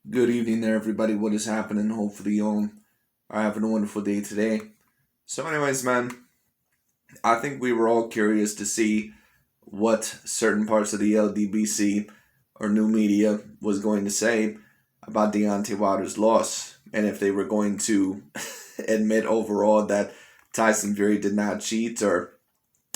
Good evening there, everybody. What is happening? Hopefully, you all are having a wonderful day today. So, anyways, man, I think we were all curious to see what certain parts of the LDBC or new media was going to say about Deontay Wilder's loss, and if they were going to admit overall that Tyson Fury did not cheat or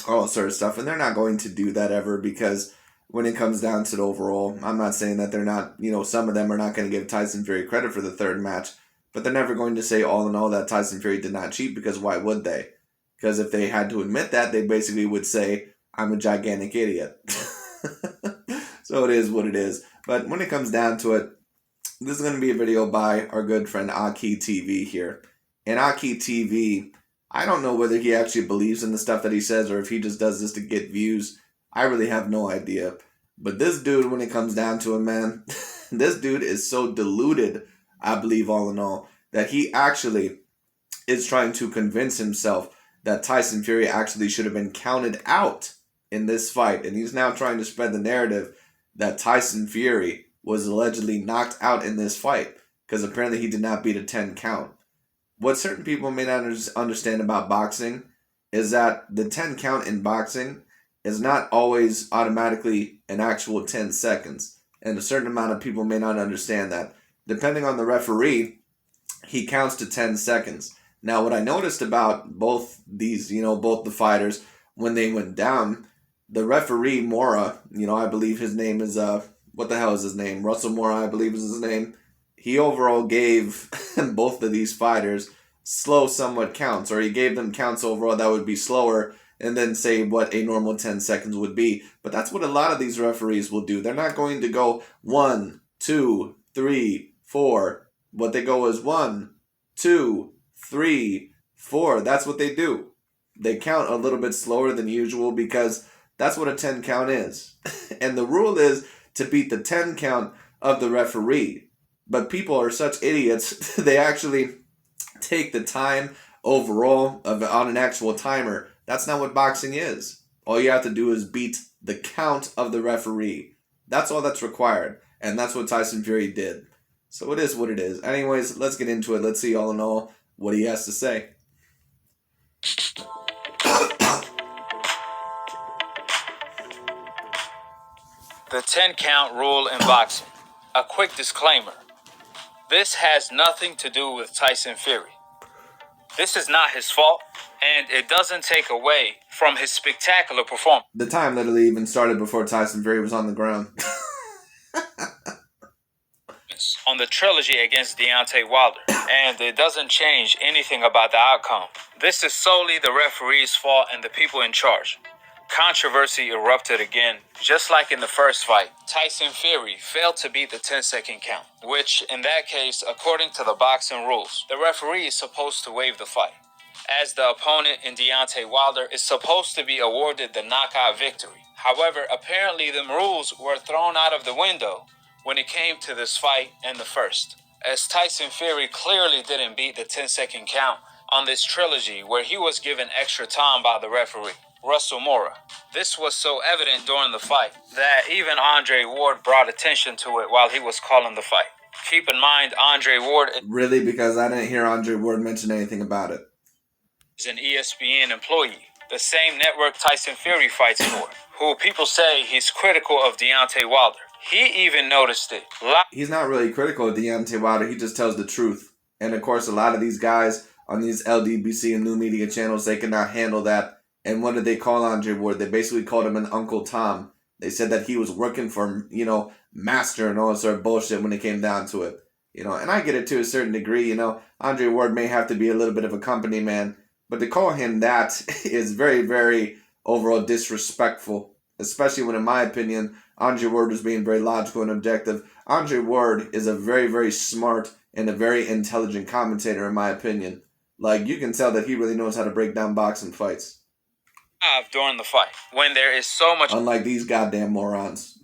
all sort of stuff. And they're not going to do that ever because when it comes down to the overall, I'm not saying that they're not, some of them are not going to give Tyson Fury credit for the third match, but they're never going to say all in all that Tyson Fury did not cheat because why would they? Because if they had to admit that, they basically would say, I'm a gigantic idiot. So it is what it is. But when it comes down to it, this is going to be a video by our good friend AKHi TV here. And AKHi TV, I don't know whether he actually believes in the stuff that he says or if he just does this to get views. I really have no idea. But this dude, when it comes down to it, man, this dude is so deluded, I believe all in all, that he actually is trying to convince himself that Tyson Fury actually should have been counted out in this fight. And he's now trying to spread the narrative that Tyson Fury was allegedly knocked out in this fight because apparently he did not beat a 10 count. What certain people may not understand about boxing is that the 10 count in boxing is not always automatically an actual 10 seconds. And a certain amount of people may not understand that. Depending on the referee, he counts to 10 seconds. Now, what I noticed about both these, both the fighters, when they went down, the referee, Mora, I believe his name is, what the hell is his name? Russell Mora, I believe is his name. He overall gave both of these fighters slow somewhat counts, or he gave them counts overall that would be slower and then say what a normal 10 seconds would be. But that's what a lot of these referees will do. They're not going to go 1, 2, 3, 4. What they go is 1, 2, 3, 4. That's what they do. They count a little bit slower than usual because that's what a 10 count is. And the rule is to beat the 10 count of the referee. But people are such idiots, they actually take the time overall on an actual timer. That's not what boxing is. All you have to do is beat the count of the referee. That's all that's required. And that's what Tyson Fury did. So it is what it is. Anyways, let's get into it. Let's see all in all what he has to say. The 10 count rule in boxing. A quick disclaimer. This has nothing to do with Tyson Fury. This is not his fault, and it doesn't take away from his spectacular performance. The time literally even started before Tyson Fury was on the ground. On the trilogy against Deontay Wilder, and it doesn't change anything about the outcome. This is solely the referee's fault and the people in charge. Controversy erupted again, just like in the first fight. Tyson Fury failed to beat the 10-second count, which, in that case, according to the boxing rules, the referee is supposed to waive the fight, as the opponent in Deontay Wilder is supposed to be awarded the knockout victory. However, apparently the rules were thrown out of the window when it came to this fight and the first, as Tyson Fury clearly didn't beat the 10-second count on this trilogy where he was given extra time by the referee, Russell Mora. This was so evident during the fight that even Andre Ward brought attention to it while he was calling the fight. Keep in mind, Andre Ward... Really? Because I didn't hear Andre Ward mention anything about it. ...is an ESPN employee, the same network Tyson Fury fights for, who people say he's critical of Deontay Wilder. He even noticed it. He's not really critical of Deontay Wilder. He just tells the truth. And of course, a lot of these guys on these LDBC and new media channels, they cannot handle that. And what did they call Andre Ward? They basically called him an Uncle Tom. They said that he was working for, Master and all that sort of bullshit when it came down to it. And I get it to a certain degree. Andre Ward may have to be a little bit of a company man. But to call him that is very, very overall disrespectful. Especially when, in my opinion, Andre Ward was being very logical and objective. Andre Ward is a very, very smart and a very intelligent commentator, in my opinion. Like, you can tell that he really knows how to break down boxing fights. During the fight, when there is so much... Unlike these goddamn morons.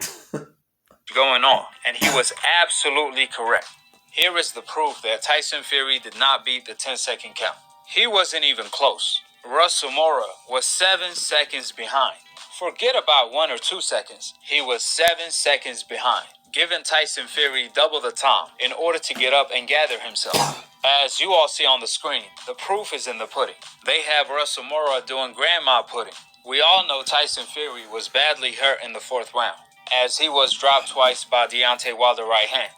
...going on, and he was absolutely correct. Here is the proof that Tyson Fury did not beat the 10-second count. He wasn't even close. Russell Mora was 7 seconds behind. Forget about 1 or 2 seconds. He was 7 seconds behind. giving Tyson Fury double the time in order to get up and gather himself. As you all see on the screen, the proof is in the pudding. They have Russell Mora doing grandma pudding. We all know Tyson Fury was badly hurt in the 4th round, as he was dropped twice by Deontay Wilder right hand.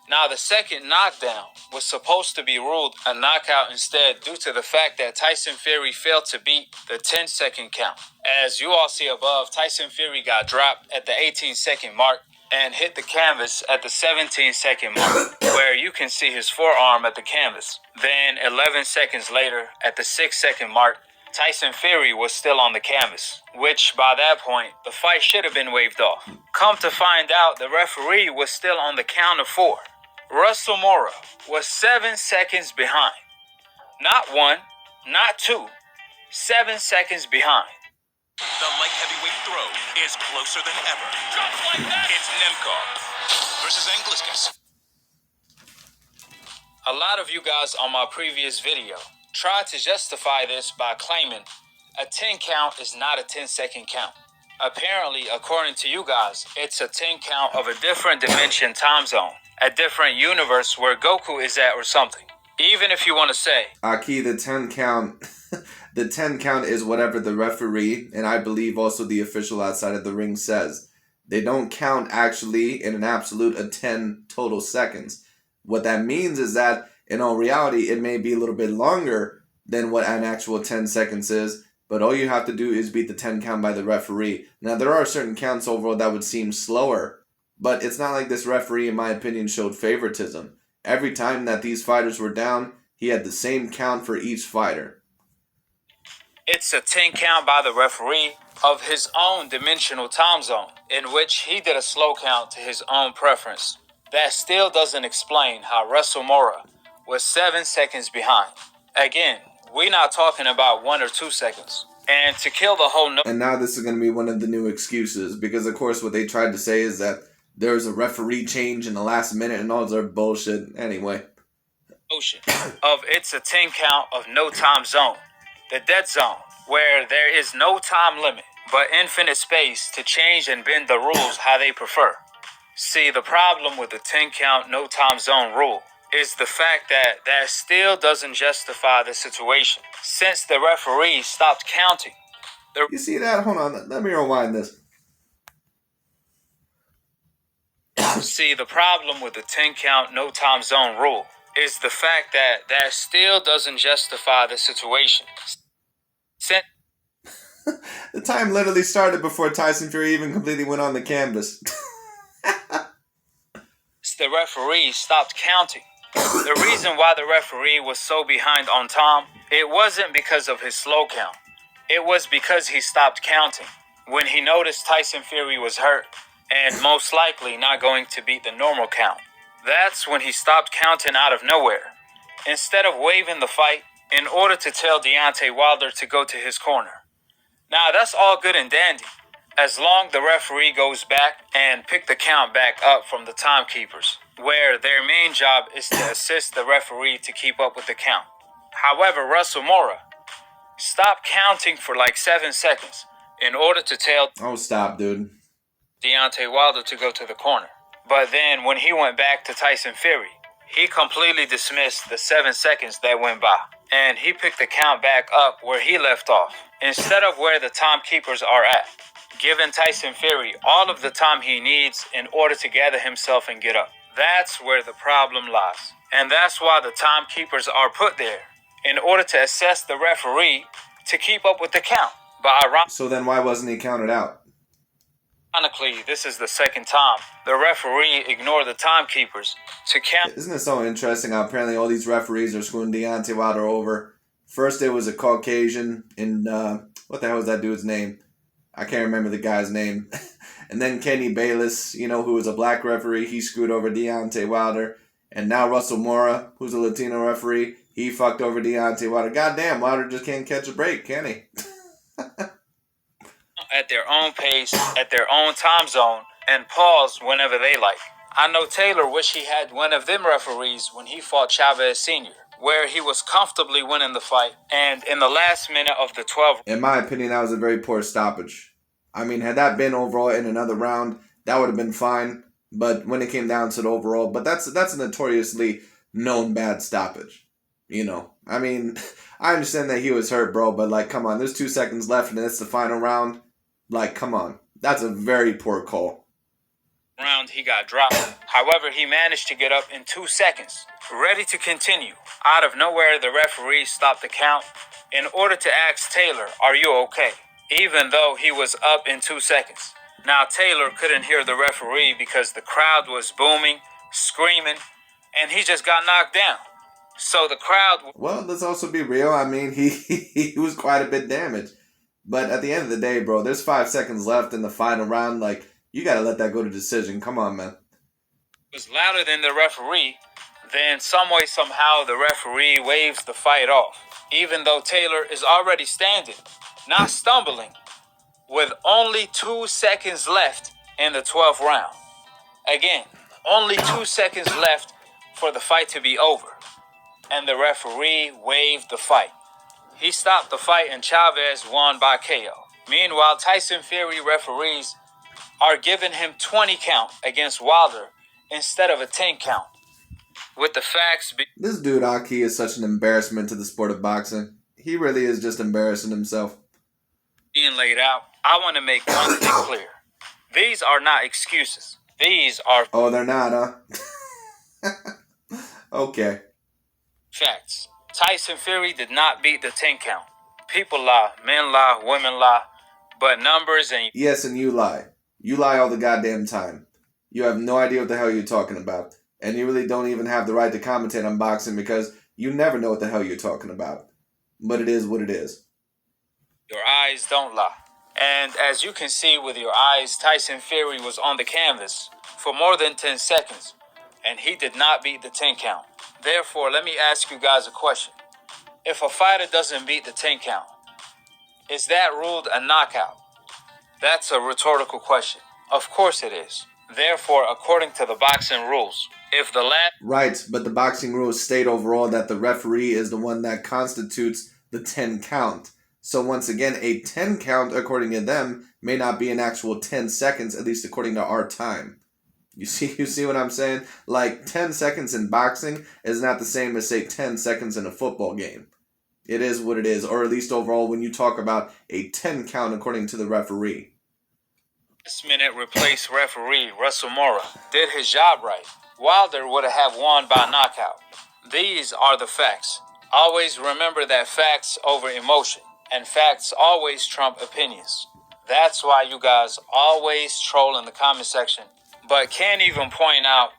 Now, the second knockdown was supposed to be ruled a knockout instead due to the fact that Tyson Fury failed to beat the 10-second count. As you all see above, Tyson Fury got dropped at the 18-second mark and hit the canvas at the 17-second mark, where you can see his forearm at the canvas. Then, 11 seconds later, at the 6-second mark, Tyson Fury was still on the canvas, which by that point, the fight should have been waved off. Come to find out, the referee was still on the count of 4. Russell Mora was 7 seconds behind. Not 1, not 2, 7 seconds behind. The light heavyweight throw is closer than ever. Just like that. It's Nemkov versus Angliskas. A lot of you guys on my previous video tried to justify this by claiming a 10 count is not a 10-second count. Apparently, according to you guys, it's a 10 count of a different dimension time zone, a different universe where Goku is at or something. Even if you want to say, AKHi, the 10 count, the 10 count is whatever the referee, and I believe also the official outside of the ring says. They don't count actually in an absolute of 10 total seconds. What that means is that in all reality, it may be a little bit longer than what an actual 10 seconds is, but all you have to do is beat the 10 count by the referee. Now, there are certain counts overall that would seem slower, but it's not like this referee, in my opinion, showed favoritism. Every time that these fighters were down, he had the same count for each fighter. it's a 10 count by the referee of his own dimensional time zone, in which he did a slow count to his own preference. That still doesn't explain how Russell Mora was 7 seconds behind. Again, we're not talking about 1 or 2 seconds. And to kill the whole And now this is going to be one of the new excuses, because of course what they tried to say is that there's a referee change in the last minute and all that bullshit anyway. notion of it's a 10 count of no time zone, the dead zone, where there is no time limit, but infinite space to change and bend the rules how they prefer. See, the problem with the 10 count no time zone rule is the fact that that still doesn't justify the situation, since the referee stopped counting. You see that? Hold on, let me rewind this. See, the problem with the 10 count no time zone rule is the fact that that still doesn't justify the situation. Since The time literally started before Tyson Fury even completely went on the canvas. the referee stopped counting. The reason why the referee was so behind on time, it wasn't because of his slow count. It was because he stopped counting when he noticed Tyson Fury was hurt and most likely not going to beat the normal count. That's when he stopped counting out of nowhere, instead of waving the fight in order to tell Deontay Wilder to go to his corner. Now, that's all good and dandy, as long the referee goes back and pick the count back up from the timekeepers, where their main job is to assist the referee to keep up with the count. However, Russell Mora stopped counting for like 7 seconds in order to tell Oh, stop, dude. Deontay Wilder to go to the corner. But then when he went back to Tyson Fury, he completely dismissed the 7 seconds that went by, and he picked the count back up where he left off, instead of where the timekeepers are at, giving Tyson Fury all of the time he needs in order to gather himself and get up. That's where the problem lies, and that's why the timekeepers are put there, in order to assess the referee to keep up with the count. But So then why wasn't he counted out? ironically, this is the second time the referee ignored the timekeepers to count. Isn't it so interesting how apparently all these referees are screwing Deontay Wilder over? First it was a Caucasian in, what the hell was that dude's name? I can't remember the guy's name. And then Kenny Bayless, you know, who was a black referee, he screwed over Deontay Wilder. And now Russell Mora, who's a Latino referee, he fucked over Deontay Wilder. Goddamn, Wilder just can't catch a break, can he? At their own pace, at their own time zone, and pause whenever they like. I know Taylor wish he had one of them referees when he fought Chavez Sr., where he was comfortably winning the fight, and in the last minute of the 12th. In my opinion, that was a very poor stoppage. I mean, had that been overall in another round, that would have been fine. But when it came down to the overall, but that's a notoriously known bad stoppage. You know, I mean, I understand that he was hurt, bro, but like, come on, there's 2 seconds left and it's the final round. Like, come on, that's a very poor call. Round he got dropped. However, he managed to get up in 2 seconds, ready to continue. Out of nowhere, the referee stopped the count in order to ask Taylor, "Are you okay?" Even though he was up in 2 seconds. Now, Taylor couldn't hear the referee because the crowd was booming, screaming, and he just got knocked down. So the crowd... Well, let's also be real. I mean, he was quite a bit damaged. But at the end of the day, bro, there's 5 seconds left in the final round. Like, you got to let that go to decision. Come on, man. Was louder than the referee. Then some way, somehow, the referee waves the fight off. Even though Taylor is already standing, not stumbling, with only 2 seconds left in the 12th round. Again, only 2 seconds left for the fight to be over. And the referee waved the fight. He stopped the fight and Chavez won by KO. Meanwhile, Tyson Fury referees are giving him 20 count against Wilder instead of a 10 count. With the facts This dude AKHi is such an embarrassment to the sport of boxing. He really is just embarrassing himself. being laid out, I want to make one thing clear. These are not excuses. These are... Oh, they're not, huh? Okay. facts. Tyson Fury did not beat the 10 count. People lie, men lie, women lie, but numbers and... Yes, and you lie. You lie all the goddamn time. You have no idea what the hell you're talking about. And you really don't even have the right to commentate on boxing because you never know what the hell you're talking about. But it is what it is. Your eyes don't lie. And as you can see with your eyes, Tyson Fury was on the canvas for more than 10 seconds, and he did not beat the 10 count. Therefore, let me ask you guys a question. If a fighter doesn't beat the 10 count, is that ruled a knockout? That's a rhetorical question. Of course it is. Therefore, according to the boxing rules, if the last... Right, but the boxing rules state overall that the referee is the one that constitutes the 10 count. So once again, a 10 count, according to them, may not be an actual 10 seconds, at least according to our time. You see what I'm saying? Like, 10 seconds in boxing is not the same as, say, 10 seconds in a football game. It is what it is, or at least overall when you talk about a 10 count according to the referee. This minute replaced referee Russell Mora did his job right. Wilder would have won by knockout. These are the facts. Always remember that facts over emotion, and facts always trump opinions. That's why you guys always troll in the comment section, but can't even point out.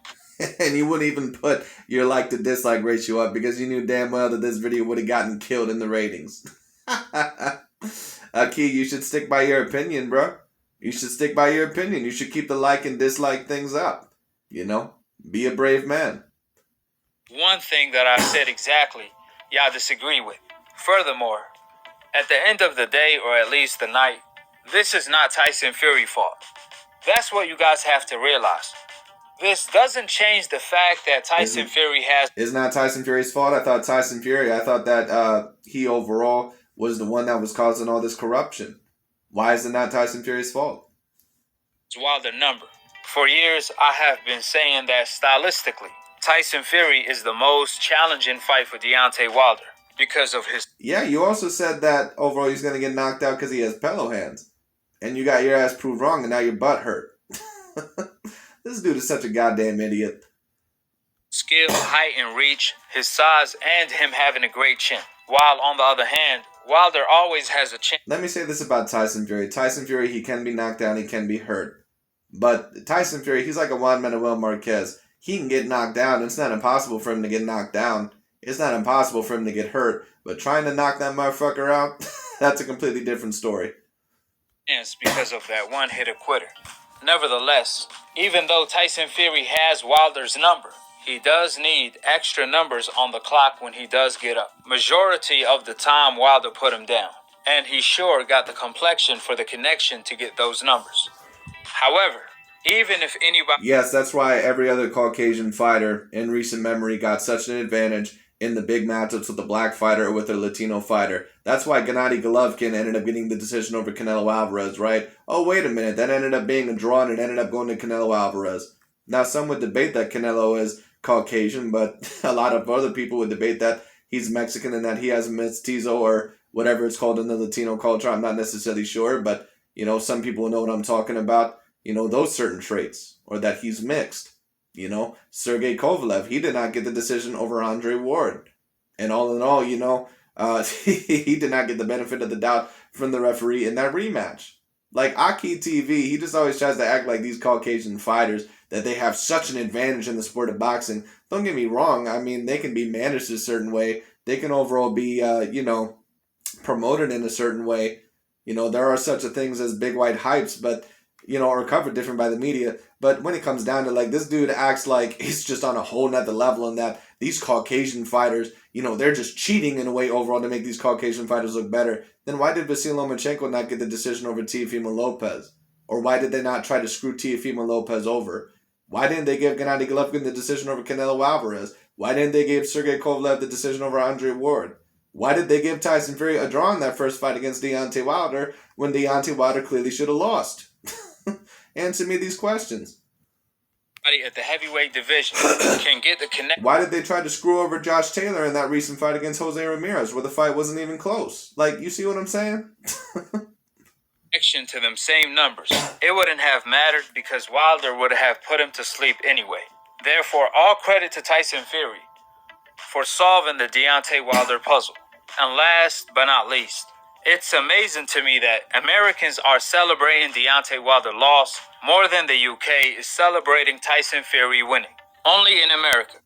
And you wouldn't even put your like to dislike ratio up because you knew damn well that this video would have gotten killed in the ratings. AKHi, you should stick by your opinion, bro. You should stick by your opinion. You should keep the like and dislike things up. You know? Be a brave man. One thing that I said exactly, y'all disagree with. Furthermore, at the end of the day, or at least the night, this is not Tyson Fury's fault. That's what you guys have to realize. This doesn't change the fact that Tyson Fury has... It's not Tyson Fury's fault. I thought that he overall was the one that was causing all this corruption. Why is it not Tyson Fury's fault? Wilder number. For years, I have been saying that stylistically, Tyson Fury is the most challenging fight for Deontay Wilder because of his... Yeah, you also said that overall he's going to get knocked out because he has pillow hands. And you got your ass proved wrong and now your butt hurt. This dude is such a goddamn idiot. Skill, height, and reach, his size, and him having a great chin. While on the other hand, Wilder always has a chin. Let me say this about Tyson Fury. Tyson Fury, he can be knocked down, he can be hurt. But Tyson Fury, he's like a Juan Manuel Marquez. He can get knocked down. It's not impossible for him to get knocked down. It's not impossible for him to get hurt. But trying to knock that motherfucker out, that's a completely different story. Yes, because of that one-hitter quitter. Nevertheless, even though Tyson Fury has Wilder's number, he does need extra numbers on the clock when he does get up. Majority of the time, Wilder put him down. And he sure got the complexion for the connection to get those numbers. However, even if anybody... Yes, that's why every other Caucasian fighter in recent memory got such an advantage in the big matchups with a black fighter or with a Latino fighter. That's why Gennady Golovkin ended up getting the decision over Canelo Alvarez, right? Oh, wait a minute. That ended up being a draw and it ended up going to Canelo Alvarez. Now, some would debate that Canelo is Caucasian, but a lot of other people would debate that he's Mexican and that he has mestizo or whatever it's called in the Latino culture. I'm not necessarily sure, but, you know, some people know what I'm talking about, you know, those certain traits, or that he's mixed. You know, Sergey Kovalev, he did not get the decision over Andre Ward. And all in all, you know, he did not get the benefit of the doubt from the referee in that rematch. Like AKHi TV, he just always tries to act like these Caucasian fighters, that they have such an advantage in the sport of boxing. Don't get me wrong. I mean, they can be managed a certain way. They can overall be, you know, promoted in a certain way. You know, there are such a things as big white hypes, but, you know, are covered different by the media. But when it comes down to, like, this dude acts like he's just on a whole nother level, and that these Caucasian fighters, you know, they're just cheating in a way overall to make these Caucasian fighters look better. Then why did Vasyl Lomachenko not get the decision over Teofimo Lopez? Or why did they not try to screw Teofimo Lopez over? Why didn't they give Gennady Golovkin the decision over Canelo Alvarez? Why didn't they give Sergey Kovalev the decision over Andre Ward? Why did they give Tyson Fury a draw in that first fight against Deontay Wilder when Deontay Wilder clearly should have lost? Answer me these questions. At the heavyweight division can get the connection. Why did they try to screw over Josh Taylor in that recent fight against Jose Ramirez, where the fight wasn't even close? Like, you see what I'm saying? Connection to them same numbers. It wouldn't have mattered because Wilder would have put him to sleep anyway. Therefore, all credit to Tyson Fury for solving the Deontay Wilder puzzle. And last but not least, it's amazing to me that Americans are celebrating Deontay Wilder loss more than the UK is celebrating Tyson Fury winning. Only in America.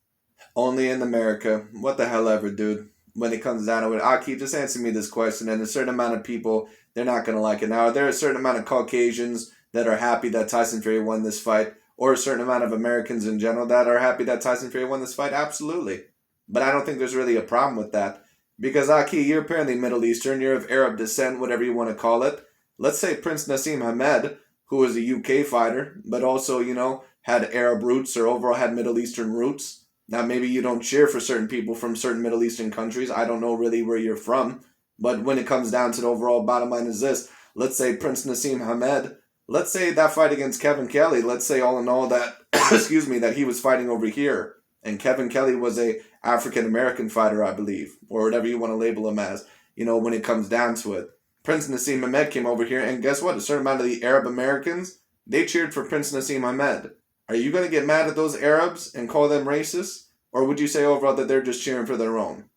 Only in America. What the hell ever, dude. When it comes down to it, AKHi, just answer me this question. And a certain amount of people, they're not going to like it. Now, are there a certain amount of Caucasians that are happy that Tyson Fury won this fight? Or a certain amount of Americans in general that are happy that Tyson Fury won this fight? Absolutely. But I don't think there's really a problem with that. Because, AKHi, you're apparently Middle Eastern. You're of Arab descent, whatever you want to call it. Let's say Prince Nassim Hamed, who was a UK fighter, but also, you know, had Arab roots or overall had Middle Eastern roots. Now, maybe you don't cheer for certain people from certain Middle Eastern countries. I don't know really where you're from. But when it comes down to the overall bottom line is this. Let's say Prince Nassim Hamed. Let's say that fight against Kevin Kelly. Let's say all in all that, excuse me, that he was fighting over here. And Kevin Kelly was a African-American fighter, I believe. Or whatever you want to label him as. You know, when it comes down to it. Prince Nassim Hamed came over here. And guess what? A certain amount of the Arab Americans, they cheered for Prince Nassim Hamed. Are you going to get mad at those Arabs and call them racist? Or would you say overall that they're just cheering for their own?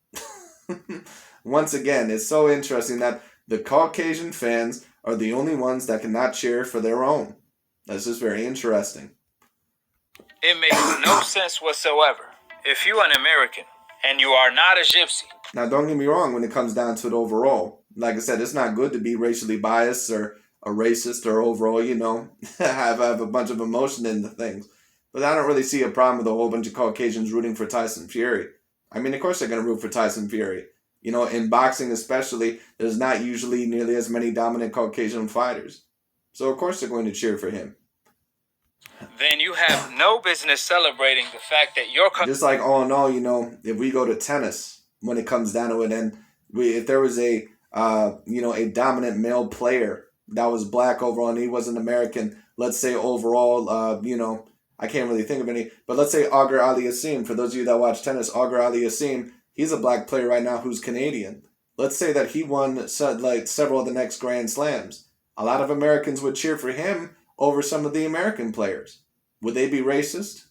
Once again, it's so interesting that the Caucasian fans are the only ones that cannot cheer for their own. That's just very interesting. It makes no sense whatsoever. If you're an American and you are not a gypsy. Now, don't get me wrong when it comes down to it overall. Like I said, it's not good to be racially biased or a racist or overall, you know, have a bunch of emotion into things. But I don't really see a problem with a whole bunch of Caucasians rooting for Tyson Fury. I mean, of course they're going to root for Tyson Fury. You know, in boxing especially, there's not usually nearly as many dominant Caucasian fighters. So of course they're going to cheer for him. Then you have no business celebrating the fact that your country... Just like all in all, you know, if we go to tennis, when it comes down to it, and if there was a, you know, a dominant male player that was black overall and he was an American, let's say overall, you know, I can't really think of any, but let's say Auger Aliassime. For those of you that watch tennis, Auger Aliassime, he's a black player right now who's Canadian. Let's say that he won like several of the next Grand Slams. A lot of Americans would cheer for him over some of the American players. Would they be racist?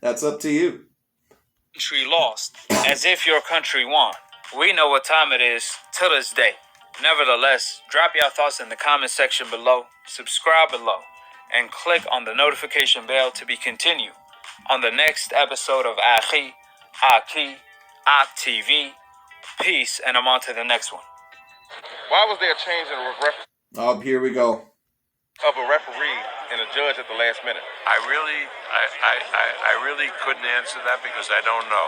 That's up to you. Country lost, as if your country won. We know what time it is to this day. Nevertheless, drop your thoughts in the comment section below, subscribe below, and click on the notification bell to be continued on the next episode of AKHi TV. Peace, and I'm on to the next one. Why was there a change in a Oh, here we go. of a referee and a judge at the last minute? I really couldn't answer that because I don't know.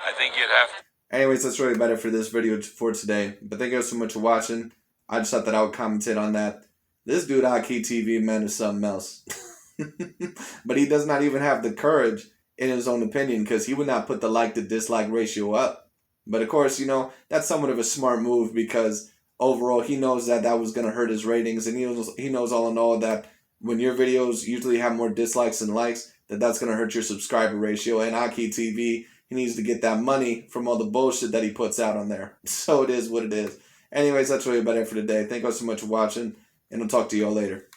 I think you'd have to. Anyways, that's really about it for this video for today. But thank you guys so much for watching. I just thought that I would commentate on that. This dude, AKHi TV, man, is something else. But he does not even have the courage in his own opinion because he would not put the like to dislike ratio up. But of course, you know, that's somewhat of a smart move because overall he knows that that was going to hurt his ratings. And he knows all in all that when your videos usually have more dislikes than likes, that's going to hurt your subscriber ratio. And AKHi TV, he needs to get that money from all the bullshit that he puts out on there. So it is what it is. Anyways, that's really about it for today. Thank you all so much for watching, and I'll talk to you all later.